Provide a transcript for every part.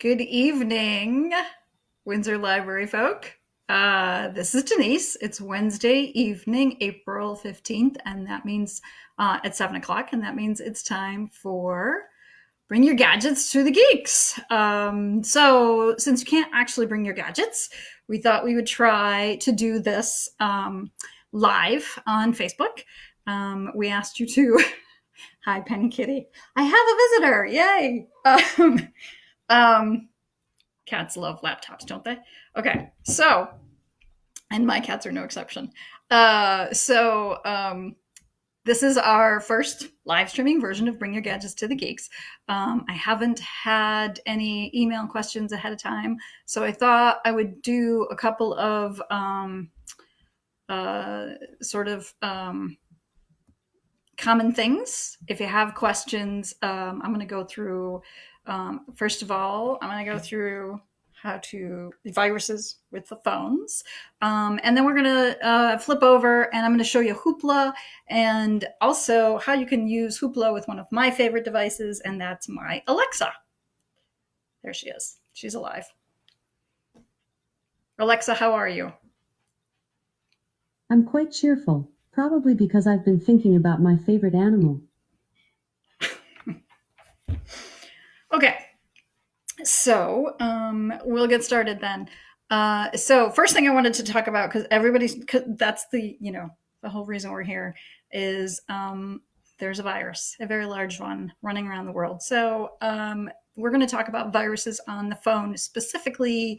Good evening, Windsor Library folk. This is Denise. It's Wednesday evening, April 15th, and that means at 7 o'clock, and that means it's time for Bring Your Gadgets to the Geeks. So, since you can't actually bring your gadgets, we thought we would try to do this live on Facebook. We asked you to. Hi, Penny Kitty. I have a visitor. Yay. Um, Cats love laptops, don't they? Okay, so, and my cats are no exception. This is our first live streaming version of Bring Your Gadgets to the Geeks. I haven't had any email questions ahead of time, so I thought I would do a couple of common things. If you have questions, I'm going to go through, first of all, I'm going to go through how to viruses with the phones. And then we're going to flip over and I'm going to show you Hoopla and also how you can use Hoopla with one of my favorite devices, and that's my Alexa. There she is. She's alive. Alexa, how are you? I'm quite cheerful, probably because I've been thinking about my favorite animal. Okay. So we'll get started then. So first thing I wanted to talk about, because that's the whole reason we're here is there's a virus, a very large one running around the world. So we're going to talk about viruses on the phone, specifically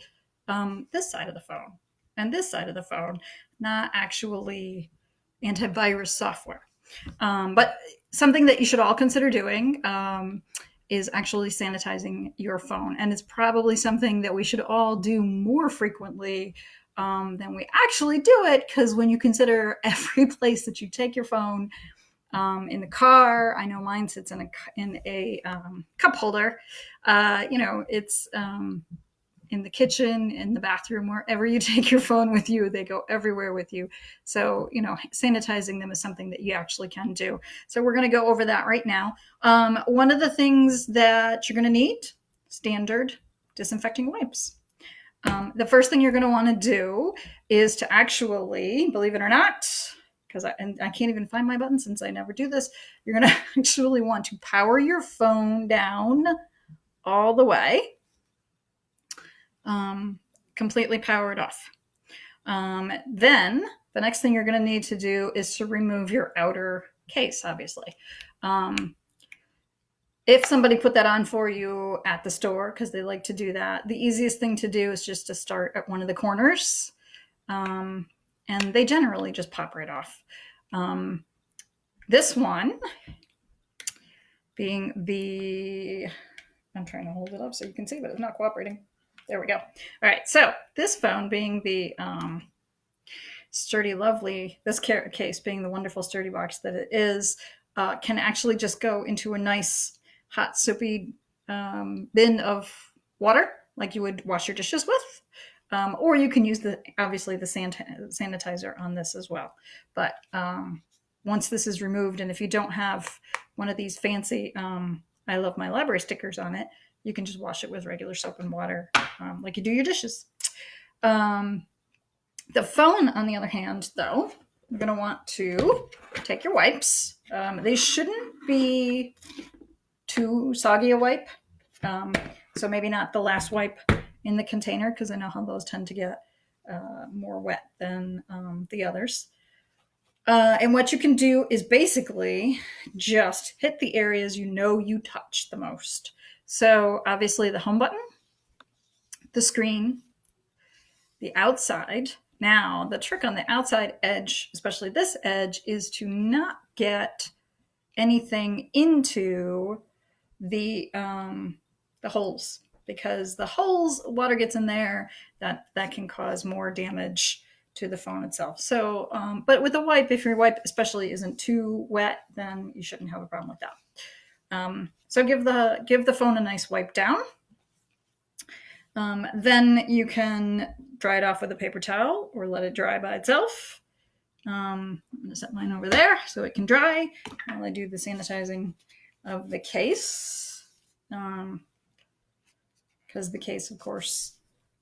this side of the phone and this side of the phone, not actually antivirus software. But something that you should all consider doing is actually sanitizing your phone. And it's probably something that we should all do more frequently than we actually do it, because when you consider every place that you take your phone, in the car, I know mine sits in a cup holder, it's in the kitchen, in the bathroom, wherever you take your phone with you, they go everywhere with you. So, sanitizing them is something that you actually can do. So we're going to go over that right now. One of the things that you're going to need, standard disinfecting wipes. The first thing you're going to want to do is to actually, believe it or not, because I can't even find my button since I never do this, you're going to actually want to power your phone down all the way. Completely powered off. Then the next thing you're going to need to do is to remove your outer case, obviously. If somebody put that on for you at the store, because they like to do that, the easiest thing to do is just to start at one of the corners. And they generally just pop right off. This one being I'm trying to hold it up so you can see, but it's not cooperating. There we go. All right, so this phone being the sturdy, lovely, this case being the wonderful sturdy box that it is, can actually just go into a nice hot soapy bin of water, like you would wash your dishes with. Or you can use obviously the sanitizer on this as well. But once this is removed, and if you don't have one of these fancy I love my library stickers on it, you can just wash it with regular soap and water, like you do your dishes. The phone, on the other hand, though, you're going to want to take your wipes. They shouldn't be too soggy a wipe. So maybe not the last wipe in the container, because I know how those tend to get more wet than the others. And what you can do is basically just hit the areas you touch the most. So obviously the home button, the screen, the outside. Now, the trick on the outside edge, especially this edge, is to not get anything into the holes, because the holes, water gets in there, that can cause more damage to the phone itself. So, but with a wipe, if your wipe especially isn't too wet, then you shouldn't have a problem with that. So give the phone a nice wipe down. Then you can dry it off with a paper towel or let it dry by itself. I'm going to set mine over there so it can dry while I do the sanitizing of the case. because the case, of course,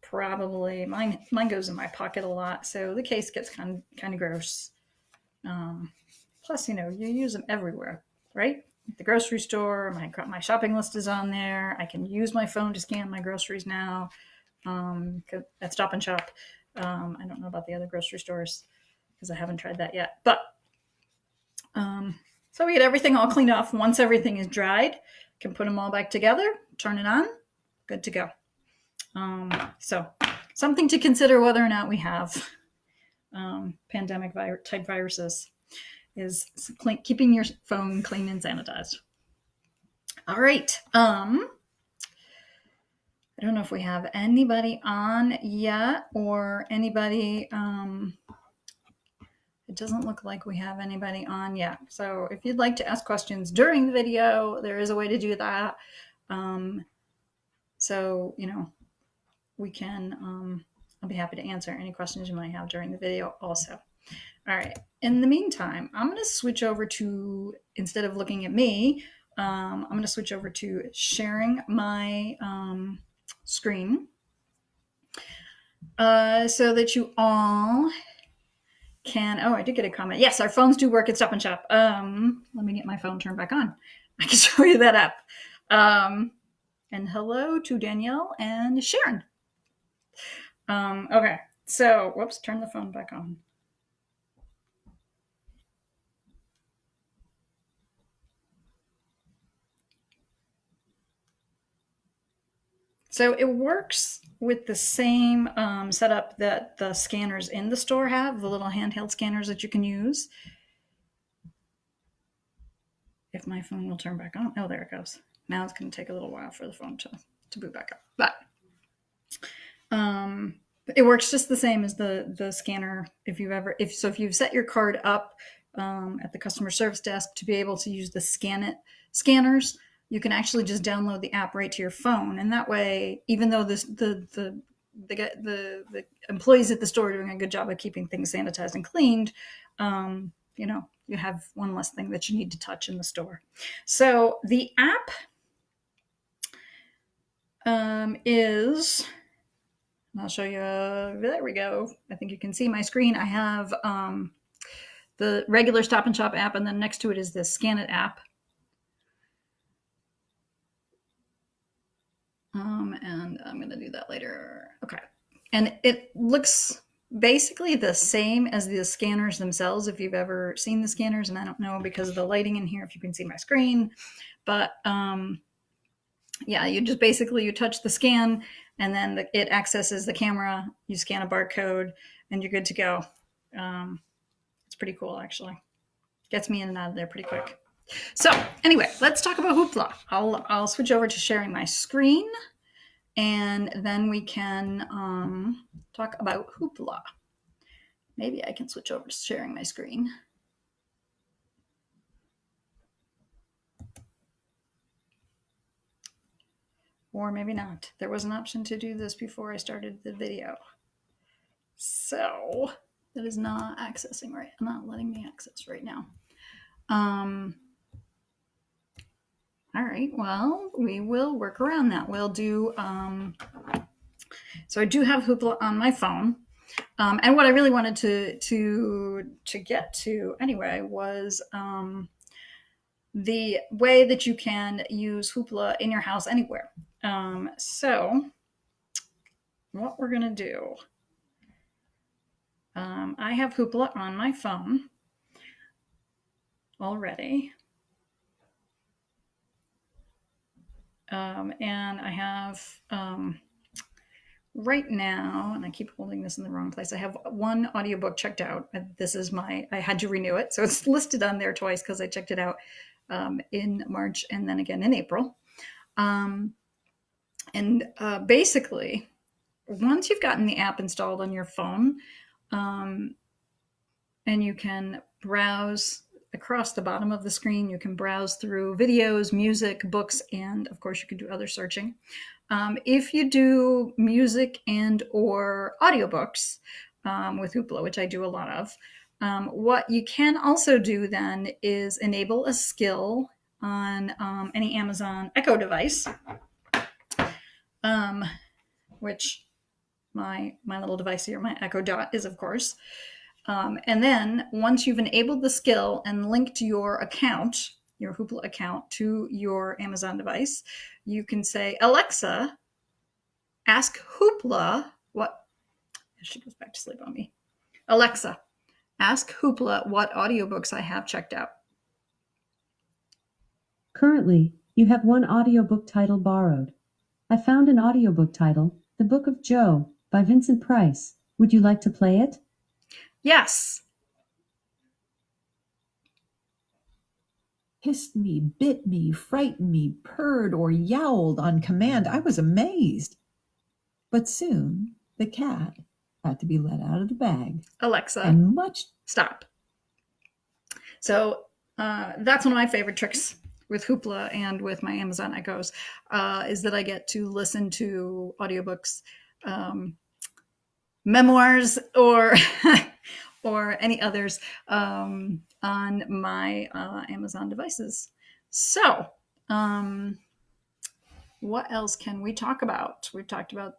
probably mine goes in my pocket a lot, so the case gets kind of gross. Plus, you use them everywhere, right? At the grocery store, my shopping list is on there. I can use my phone to scan my groceries now. At Stop and Shop. I don't know about the other grocery stores because I haven't tried that yet. But so we get everything all cleaned off. Once everything is dried, can put them all back together, turn it on, good to go. So something to consider whether or not we have pandemic type viruses is keeping your phone clean and sanitized. All right. I don't know if we have anybody on yet or anybody. It doesn't look like we have anybody on yet. So if you'd like to ask questions during the video, there is a way to do that. So, we can, I'll be happy to answer any questions you might have during the video also. All right. In the meantime, I'm going to switch over to, instead of looking at me, I'm going to switch over to sharing my screen so that you all can. Oh, I did get a comment. Yes, our phones do work at Stop and Shop. Let me get my phone turned back on. I can show you that app. And hello to Danielle and Sharon. Okay, so whoops, turn the phone back on. So it works with the same setup that the scanners in the store have, the little handheld scanners that you can use. If my phone will turn back on. Oh, there it goes. Now it's going to take a little while for the phone to boot back up. But it works just the same as the scanner. If you've set your card up at the customer service desk to be able to use the scanners, you can actually just download the app right to your phone, and that way, even though the employees at the store are doing a good job of keeping things sanitized and cleaned, you have one less thing that you need to touch in the store. So the app is, I'll show you, there we go. I think you can see my screen. I have the regular Stop and Shop app, and then next to it is the Scan It app. And I'm going to do that later. Okay. And it looks basically the same as the scanners themselves, if you've ever seen the scanners, and I don't know because of the lighting in here if you can see my screen, but yeah, you touch the scan, and then it accesses the camera, you scan a barcode, and you're good to go. It's pretty cool, actually. Gets me in and out of there pretty quick. So anyway, let's talk about Hoopla. I'll switch over to sharing my screen, and then we can talk about Hoopla. Maybe I can switch over to sharing my screen. Or maybe not. There was an option to do this before I started the video. So that is not accessing right. Not letting me access right now. All right, well, we will work around that. We'll do, so I do have Hoopla on my phone. And what I really wanted to get to anyway was the way that you can use Hoopla in your house anywhere. So what we're going to do, I have Hoopla on my phone already. And I have right now, and I keep holding this in the wrong place, I have one audiobook checked out. This is I had to renew it. So it's listed on there twice because I checked it out in March and then again in April. Basically, once you've gotten the app installed on your phone, and you can browse across the bottom of the screen, you can browse through videos, music, books, and of course you can do other searching. If you do music and or audiobooks with Hoopla, which I do a lot of, what you can also do then is enable a skill on any Amazon Echo device. um, which my little device here, my Echo Dot, is of course. And then once you've enabled the skill and linked your account, your Hoopla account, to your Amazon device, you can say, Alexa, ask Hoopla what. She goes back to sleep on me. Alexa, ask Hoopla what audiobooks I have checked out. Currently, you have one audiobook title borrowed. I found an audiobook title, The Book of Joe, by Vincent Price. Would you like to play it? Yes. Hissed me, bit me, frightened me, purred or yowled on command. I was amazed. But soon the cat had to be let out of the bag. Alexa, And much stop. So that's one of my favorite tricks with Hoopla and with my Amazon Echoes, is that I get to listen to audiobooks, memoirs, or or any others on my Amazon devices. So, what else can we talk about? We've talked about.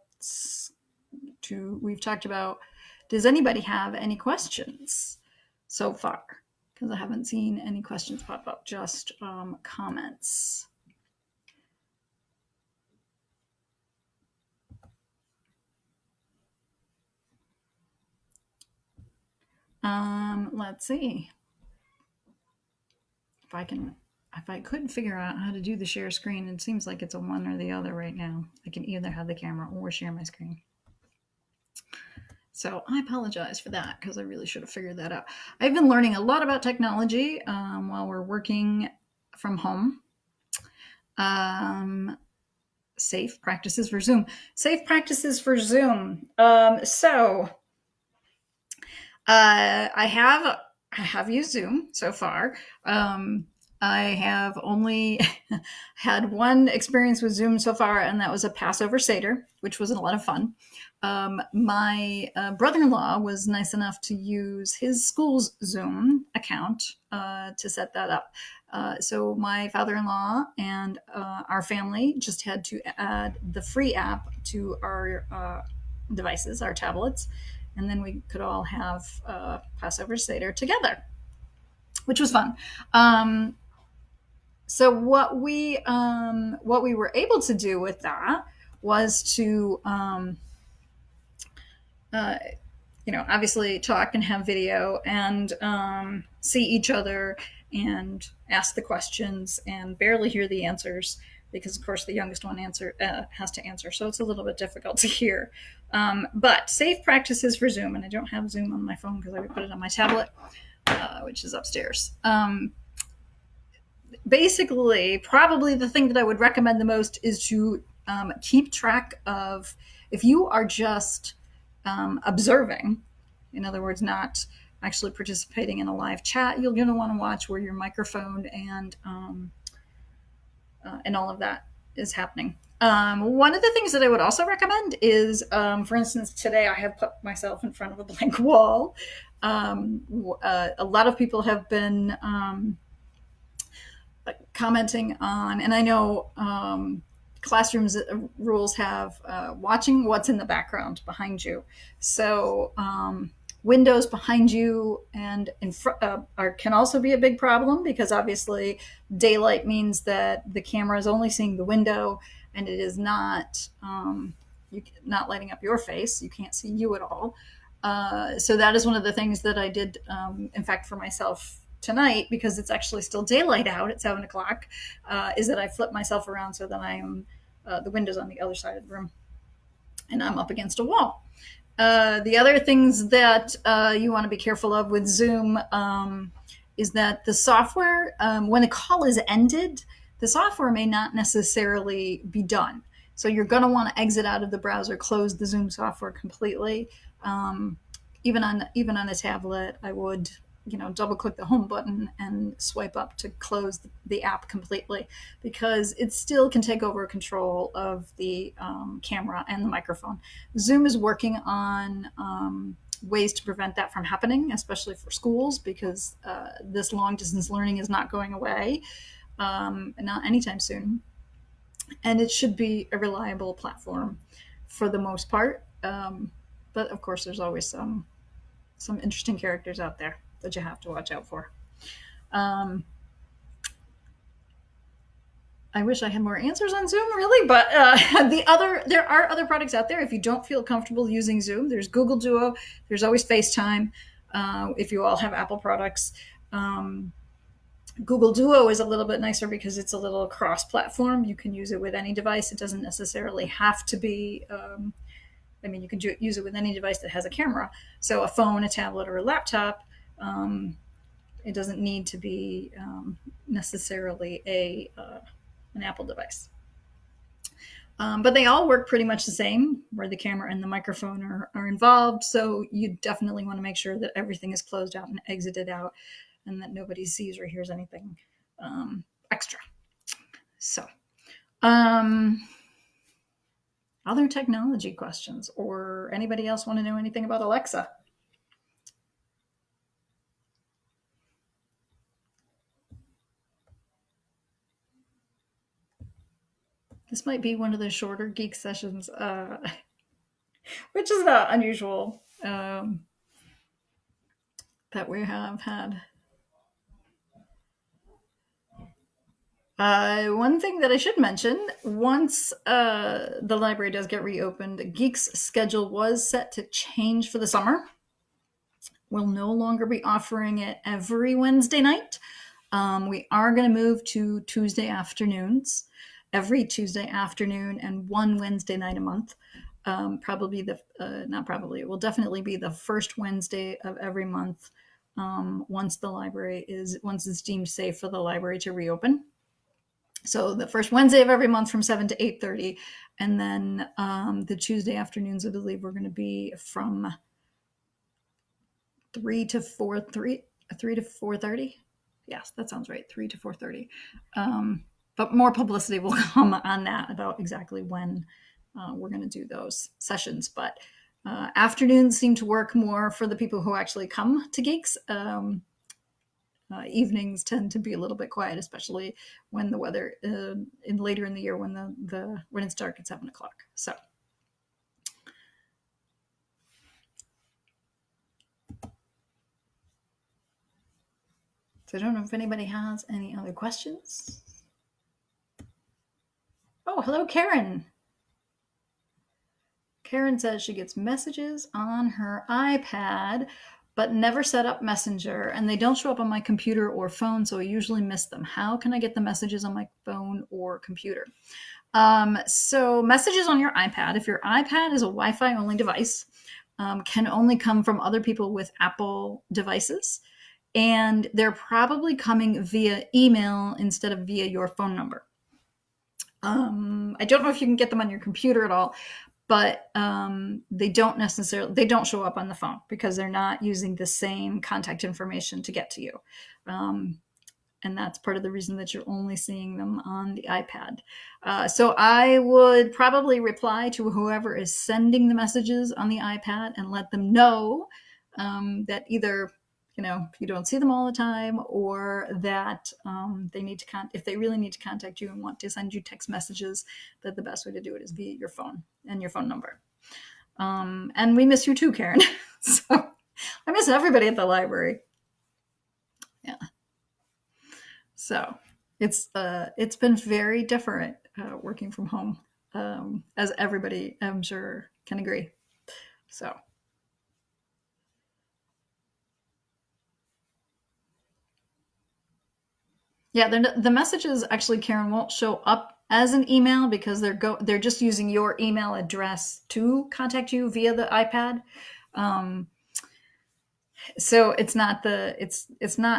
Does anybody have any questions so far? Because I haven't seen any questions pop up, just comments. Let's see if I could figure out how to do the share screen. It seems like it's a one or the other right now. I can either have the camera or share my screen. So I apologize for that, because I really should have figured that out. I've been learning a lot about technology while we're working from home. Safe practices for Zoom. Safe practices for Zoom. I have used Zoom so far. I have only had one experience with Zoom so far, and that was a Passover Seder, which was a lot of fun. My brother-in-law was nice enough to use his school's Zoom account to set that up. So my father-in-law and our family just had to add the free app to our devices, our tablets, and then we could all have Passover Seder together, which was fun. So what we were able to do with that was to obviously talk and have video and see each other and ask the questions and barely hear the answers, because of course the youngest one has to answer, so it's a little bit difficult to hear. But safe practices for Zoom, and I don't have Zoom on my phone because I would put it on my tablet, which is upstairs. Basically, probably the thing that I would recommend the most is to keep track of, if you are just observing, in other words, not actually participating in a live chat, you're going to want to watch where your microphone and all of that is happening. One of the things that I would also recommend is, for instance, today I have put myself in front of a blank wall. A lot of people have been commenting on, and I know classrooms rules have watching what's in the background behind you. So windows behind you and can also be a big problem, because obviously daylight means that the camera is only seeing the window, and it is not not lighting up your face. You can't see you at all. So that is one of the things that I did, in fact, for myself tonight, because it's actually still daylight out at 7 o'clock, is that I flip myself around so that I am the window's on the other side of the room and I'm up against a wall. The other things that you want to be careful of with Zoom is that the software, when a call is ended, the software may not necessarily be done. So you're going to want to exit out of the browser, close the Zoom software completely. Even on a tablet, I would double click the home button and swipe up to close the app completely, because it still can take over control of the camera and the microphone. Zoom is working on ways to prevent that from happening, especially for schools, because this long distance learning is not going away, not anytime soon. and it should be a reliable platform for the most part. But of course, there's always some interesting characters out there that you have to watch out for. Um, I wish I had more answers on Zoom, really, but there are other products out there. If you don't feel comfortable using Zoom, there's Google Duo. There's always FaceTime. If you all have Apple products, um, Google Duo is a little bit nicer because it's a little cross-platform. You can use it with any device. It doesn't necessarily have to be. I mean, you can use it with any device that has a camera. So a phone, a tablet, or a laptop. It doesn't need to be necessarily an Apple device. But they all work pretty much the same, where the camera and the microphone are involved. So you definitely want to make sure that everything is closed out and exited out, and that nobody sees or hears anything extra. So, other technology questions, or anybody else want to know anything about Alexa? This might be one of the shorter geek sessions, which is not unusual, that we have had. One thing that I should mention, once the library does get reopened, Geeks Schedule was set to change for the summer. We'll no longer be offering it every Wednesday night. We are going to move to Tuesday afternoons, every Tuesday afternoon, and one Wednesday night a month. Not probably, it will definitely be the first Wednesday of every month, once it's deemed safe for the library to reopen. So the first Wednesday of every month from 7 to 8:30, and then the Tuesday afternoons, I believe, we're going to be from 3 to 4:30. Yes, that sounds right. 3 to 4:30. But more publicity will come on that about exactly when we're going to do those sessions. But afternoons seem to work more for the people who actually come to Geeks. Evenings tend to be a little bit quiet, especially when the weather later in the year when it's dark at 7 o'clock. So I don't know if anybody has any other questions. Oh, hello, Karen. Karen says she gets messages on her iPad, but never set up Messenger, and they don't show up on my computer or phone, so I usually miss them. How can I get the messages on my phone or computer? So messages on your iPad, if your iPad is a Wi-Fi only device, can only come from other people with Apple devices, and they're probably coming via email instead of via your phone number. I don't know if you can get them on your computer at all, but they don't show up on the phone because they're not using the same contact information to get to you. And that's part of the reason that you're only seeing them on the iPad. So I would probably reply to whoever is sending the messages on the iPad and let them know that either you don't see them all the time, or that they need to if they really need to contact you and want to send you text messages, that the best way to do it is via your phone and your phone number. And we miss you too, Karen. So I miss everybody at the library. Yeah. So it's been very different working from home, as everybody, I'm sure, can agree. So. Yeah, the messages actually, Karen, won't show up as an email because they're just using your email address to contact you via the iPad. So it's not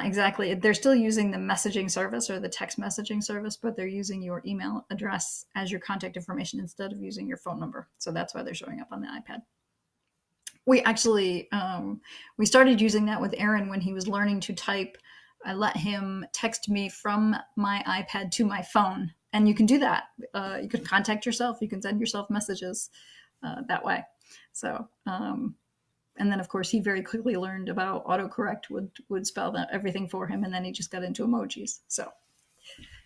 exactly, they're still using the messaging service or the text messaging service, but they're using your email address as your contact information instead of using your phone number. So that's why they're showing up on the iPad. We actually we started using that with Aaron when he was learning to type. I let him text me from my iPad to my phone, and you can do that. You can contact yourself. You can send yourself messages that way. So, and then of course he very quickly learned about autocorrect would spell that everything for him, and then he just got into emojis. So,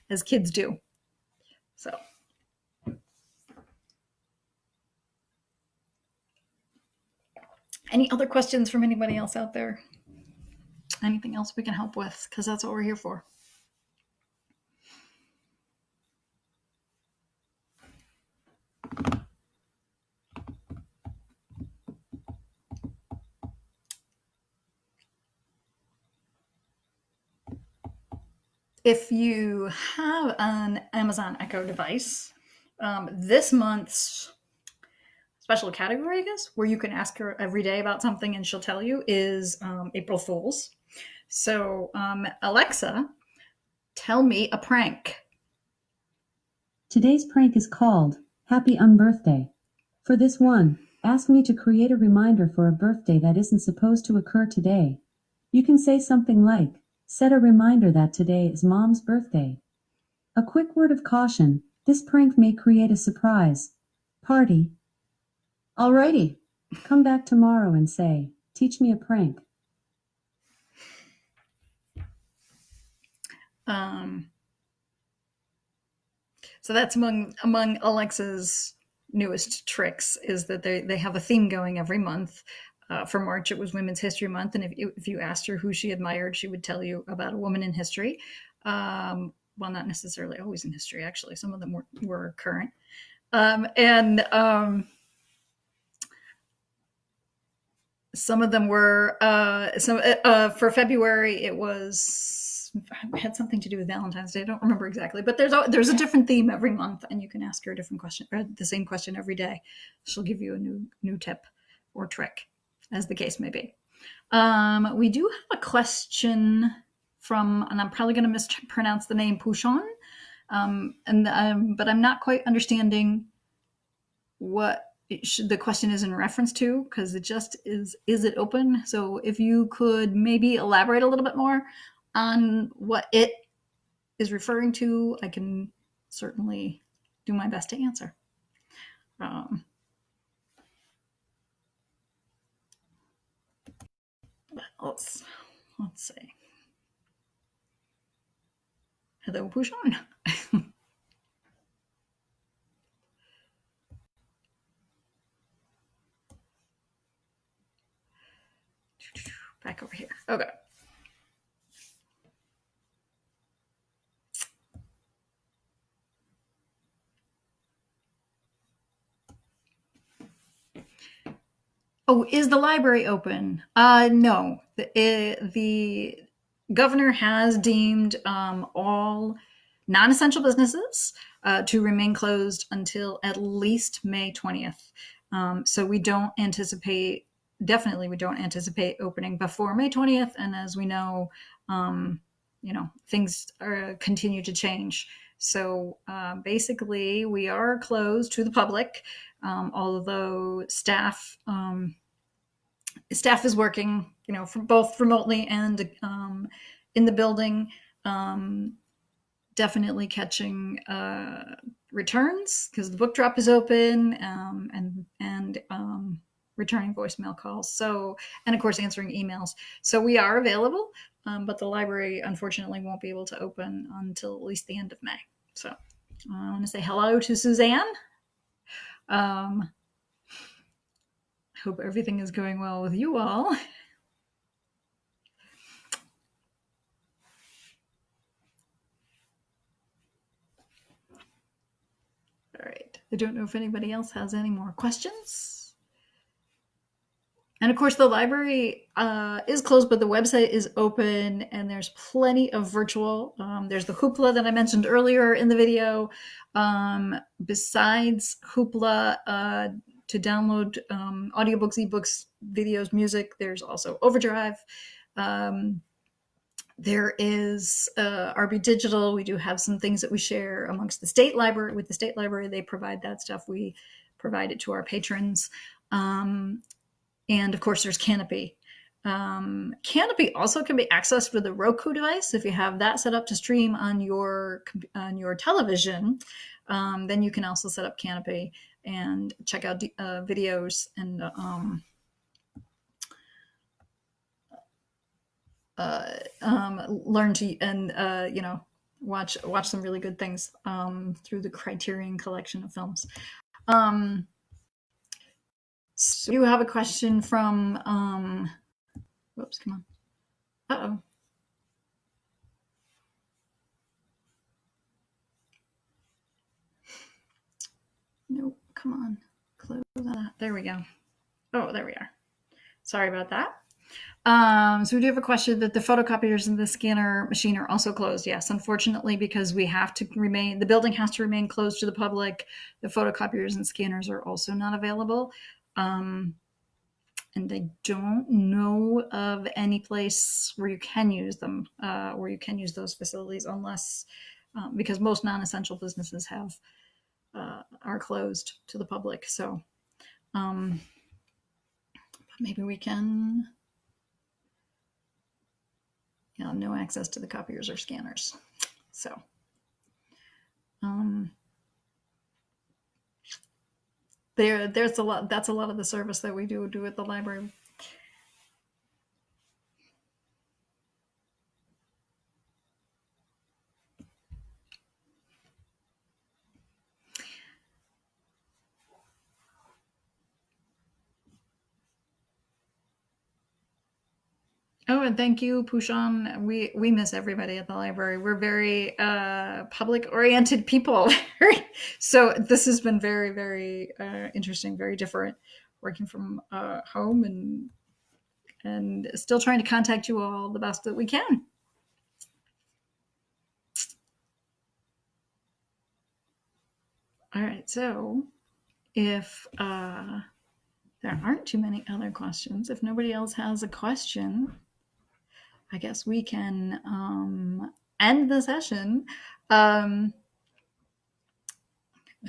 as kids do. So. Any other questions from anybody else out there? Anything else we can help with? Because that's what we're here for. If you have an Amazon Echo device, this month's special category, I guess, where you can ask her every day about something and she'll tell you, is April Fools. So, Alexa, tell me a prank. Today's prank is called Happy Unbirthday. For this one, ask me to create a reminder for a birthday that isn't supposed to occur today. You can say something like, set a reminder that today is Mom's birthday. A quick word of caution, this prank may create a surprise party. Alrighty, come back tomorrow and say, teach me a prank. So that's among Alexa's newest tricks, is that they have a theme going every month. For March, it was Women's History Month, and if you asked her who she admired, she would tell you about a woman in history. Well, not necessarily always in history, actually. Some of them were current. And some of them were for February. It had something to do with Valentine's Day. I don't remember exactly, but there's a different theme every month, and you can ask her a different question, or the same question every day. She'll give you a new tip or trick, as the case may be. We do have a question from, and I'm probably going to mispronounce the name, Pouchon, but I'm not quite understanding what the question is in reference to, because it just is it open? So if you could maybe elaborate a little bit more on what it is referring to, I can certainly do my best to answer. Let's see. Hello, Pouchon. Back over here. Okay. Oh, is the library open? No. The governor has deemed all non-essential businesses to remain closed until at least May 20th. So we don't anticipate opening before May 20th. And as we know, things continue to change. So basically, we are closed to the public, although staff is working, from both remotely and in the building. Definitely catching returns, because the book drop is open, and returning voicemail calls. So, and of course, answering emails. So we are available, but the library unfortunately won't be able to open until at least the end of May. So I want to say hello to Suzanne. Hope everything is going well with you all. All right. I don't know if anybody else has any more questions. And of course, the library is closed, but the website is open, and there's plenty of virtual. There's the hoopla that I mentioned earlier in the video. Besides hoopla, to download audiobooks, ebooks, videos, music, there's also Overdrive. There is RB Digital. We do have some things that we share amongst the state library. With the state library, they provide that stuff. We provide it to our patrons. And of course, there's Canopy. Canopy also can be accessed with a Roku device. If you have that set up to stream on your television, then you can also set up Canopy and check out videos and learn to watch some really good things through the Criterion collection of films. So you have a question from, whoops, come on. Uh-oh. Nope, come on. Close that. There we go. Oh, there we are. Sorry about that. So we do have a question that the photocopiers and the scanner machine are also closed. Yes, unfortunately, because we have to remain, the building has to remain closed to the public. The photocopiers and scanners are also not available. And I don't know of any place where you can use them, where you can use those facilities, unless because most non-essential businesses are closed to the public. So maybe we can, no access to the copiers or scanners. So there's a lot. That's a lot of the service that we do at the library. Oh, and thank you, Pushan. We miss everybody at the library. We're very public-oriented people, so this has been very, very interesting, very different, working from home and still trying to contact you all the best that we can. All right, so if there aren't too many other questions, if nobody else has a question, I guess we can end the session. I'll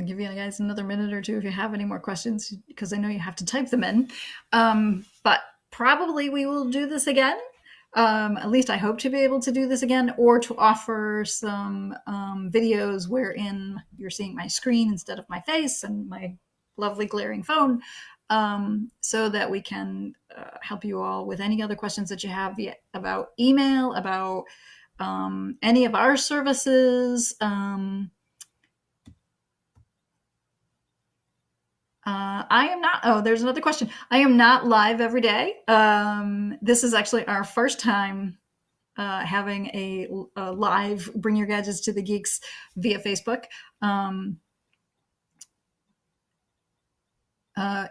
give you guys another minute or two if you have any more questions, because I know you have to type them in. But probably we will do this again. At least I hope to be able to do this again, or to offer some videos wherein you're seeing my screen instead of my face and my lovely glaring phone, so that we can help you all with any other questions that you have about email, about any of our services. I am not. Oh, there's another question. I am not live every day. This is actually our first time having a live Bring Your Gadgets to the Geeks via Facebook.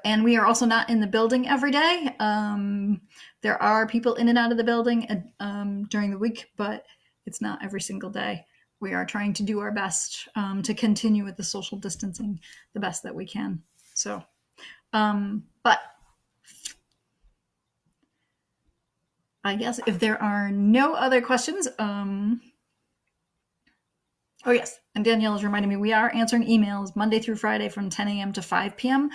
And we are also not in the building every day. There are people in and out of the building during the week, but it's not every single day. We are trying to do our best to continue with the social distancing the best that we can. So, but I guess if there are no other questions, oh yes, and Danielle is reminding me we are answering emails Monday through Friday from 10 a.m. to 5 p.m.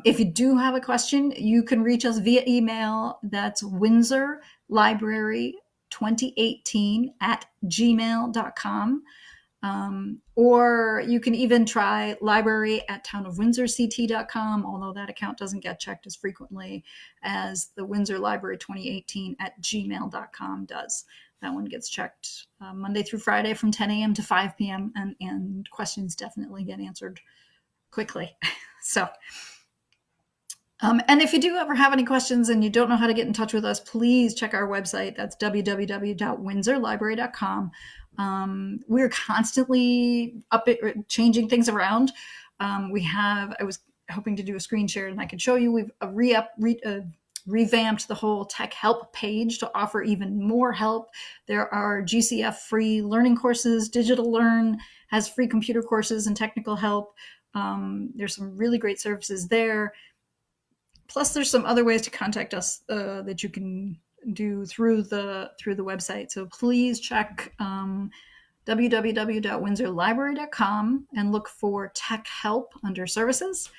If you do have a question, you can reach us via email. That's Windsor Library 2018 at gmail.com. Or you can even try library at townofwindsorct.com, although that account doesn't get checked as frequently as the Windsor Library 2018 at gmail.com does. That one gets checked Monday through Friday from 10 a.m. to 5 p.m. And questions definitely get answered quickly. So, and if you do ever have any questions and you don't know how to get in touch with us, please check our website. That's www.windsorlibrary.com. We're constantly changing things around. I was hoping to do a screen share and I could show you. We've revamped the whole tech help page to offer even more help. There are GCF free learning courses. Digital Learn has free computer courses and technical help. There's some really great services there. Plus, there's some other ways to contact us that you can do through the website. So please check www.windsorlibrary.com and look for tech help under services.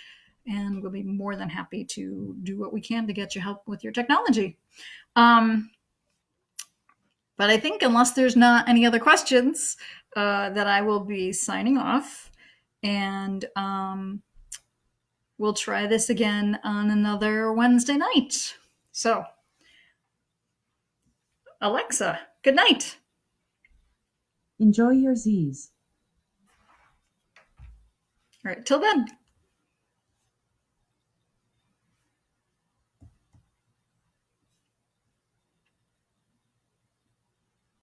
And we'll be more than happy to do what we can to get you help with your technology. But I think unless there's not any other questions, that I will be signing off. And we'll try this again on another Wednesday night. So, Alexa, good night. Enjoy your Z's. All right, till then.